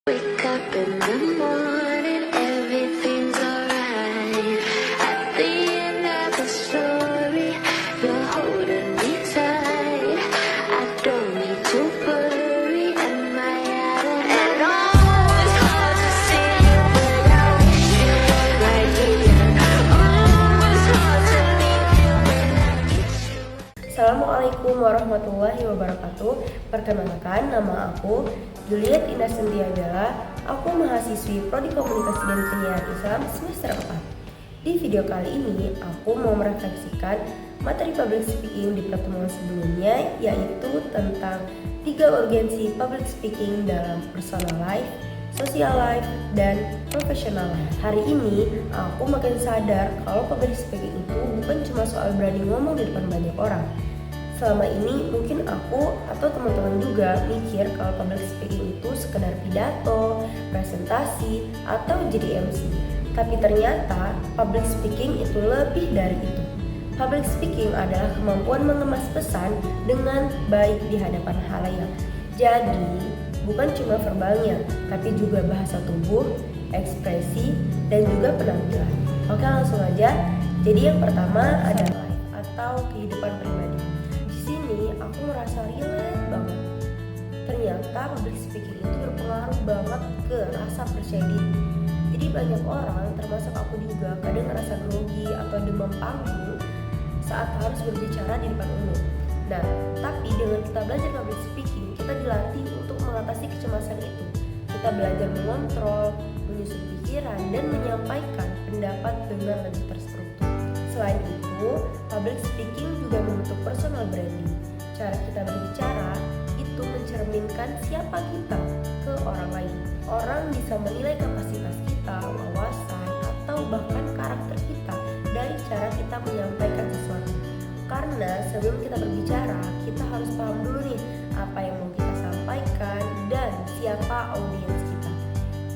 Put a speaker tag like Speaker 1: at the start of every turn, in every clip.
Speaker 1: Wake up in the morning, everything's alright. At the end of the story, you're holding me tight. I don't need to worry, am I out of my mind? It's hard to see you, but I wish you were right here. Oh, it's hard to leave you when I get you.
Speaker 2: Assalamualaikum warahmatullahi wabarakatuh. Perkenalkan, nama aku Juliet Indah Sentia Bella. Aku mahasiswi Prodi Komunikasi dan Penyiaran Islam semester 4. Di video kali ini, aku mau merefleksikan materi public speaking di pertemuan sebelumnya, yaitu tentang 3 urgensi public speaking dalam personal life, social life, dan professional life. Hari ini, aku makin sadar kalau public speaking itu bukan cuma soal berani ngomong di depan banyak orang. Selama ini mungkin aku atau teman-teman juga mikir kalau public speaking itu sekedar pidato, presentasi, atau jadi MC. Tapi ternyata public speaking itu lebih dari itu. Public speaking adalah kemampuan mengemas pesan dengan baik di hadapan halayak. Jadi, bukan cuma verbalnya, tapi juga bahasa tubuh, ekspresi, dan juga penampilan. Oke, langsung aja. Jadi yang pertama adalah life atau kehidupan pribadi. Di sini aku merasa relate banget. Ternyata public speaking itu berpengaruh banget ke rasa percaya diri. Jadi banyak orang, termasuk aku juga, kadang ngerasa grogi atau demam panggung saat harus berbicara di depan umum. Nah, tapi dengan kita belajar public speaking, kita dilatih untuk mengatasi kecemasan itu. Kita belajar mengontrol, menyusun pikiran, dan menyampaikan pendapat dengan lebih terstruktur. Selain itu, public speaking juga membentuk personal branding. Cara kita berbicara itu mencerminkan siapa kita ke orang lain. Orang bisa menilai kapasitas kita, wawasan, atau bahkan karakter kita dari cara kita menyampaikan sesuatu. Karena sebelum kita berbicara, kita harus paham dulu nih apa yang mau kita sampaikan dan siapa audiens kita.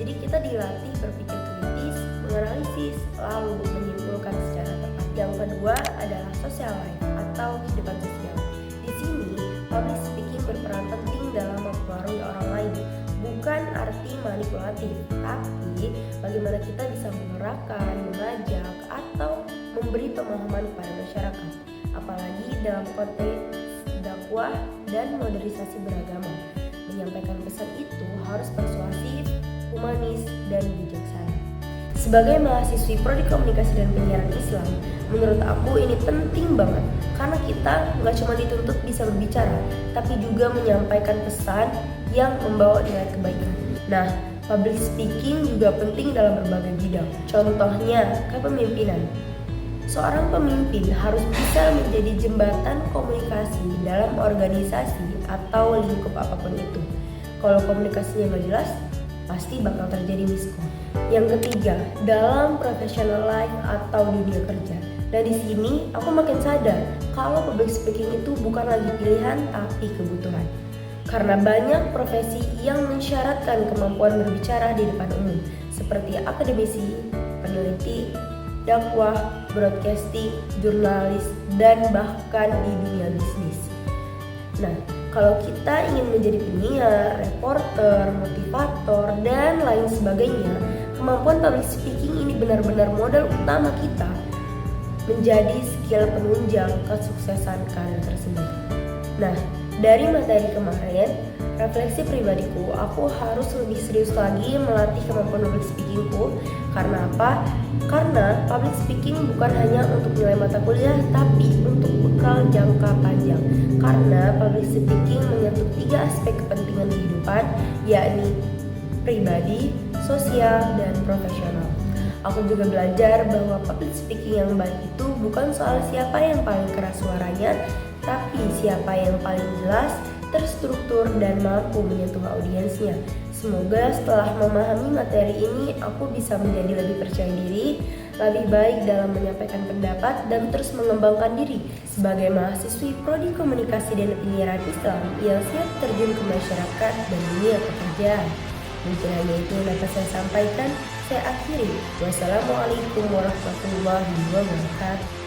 Speaker 2: Jadi kita dilatih berpikir kritis, menganalisis, lalu menyimpulkan secara tepat. Yang kedua adalah social life atau kehidupan sosial. Di sini, public speaking berperan penting dalam mempengaruhi orang lain. Bukan arti manipulatif, tapi bagaimana kita bisa menggerakkan, mengajak, atau memberi pemahaman kepada masyarakat. Apalagi dalam konteks dakwah dan modernisasi beragama. Menyampaikan pesan itu harus persuasif, humanis, dan bijaksana. Sebagai mahasiswi Prodi Komunikasi dan Penyiaran Islam, menurut aku ini penting banget karena kita nggak cuma dituntut bisa berbicara, tapi juga menyampaikan pesan yang membawa nilai kebaikan. Nah, public speaking juga penting dalam berbagai bidang. Contohnya, kepemimpinan. Seorang pemimpin harus bisa menjadi jembatan komunikasi dalam organisasi atau lingkup apapun itu. Kalau komunikasinya nggak jelas, pasti bakal terjadi miskom. Yang ketiga, dalam professional life atau dunia kerja. Dan di sini aku makin sadar kalau public speaking itu bukan lagi pilihan tapi kebutuhan. Karena banyak profesi yang mensyaratkan kemampuan berbicara di depan umum, seperti akademisi, peneliti, dakwah, broadcasting, jurnalis, dan bahkan di dunia bisnis. Nah, kalau kita ingin menjadi penyiar, reporter, motivator, dan lain sebagainya, kemampuan public speaking ini benar-benar modal utama kita menjadi skill penunjang kesuksesan karir tersebut. Nah, dari materi kemarin, refleksi pribadiku, aku harus lebih serius lagi melatih kemampuan public speakingku. Karena apa? Karena public speaking bukan hanya untuk nilai mata kuliah, tapi untuk bekal jangka panjang. Karena public speaking menyentuh 3 aspek kepentingan kehidupan, yakni pribadi, sosial, dan profesional. Aku juga belajar bahwa public speaking yang baik itu bukan soal siapa yang paling keras suaranya, tapi siapa yang paling jelas, terstruktur, dan mampu menyentuh audiensnya. Semoga setelah memahami materi ini, aku bisa menjadi lebih percaya diri, lebih baik dalam menyampaikan pendapat, dan terus mengembangkan diri sebagai mahasiswi Prodi Komunikasi dan Penyiaran Islam yang siap terjun ke masyarakat dan dunia pekerjaan. Mungkin hanya itu yang dapat saya sampaikan. Saya akhiri. Wassalamualaikum warahmatullahi wabarakatuh.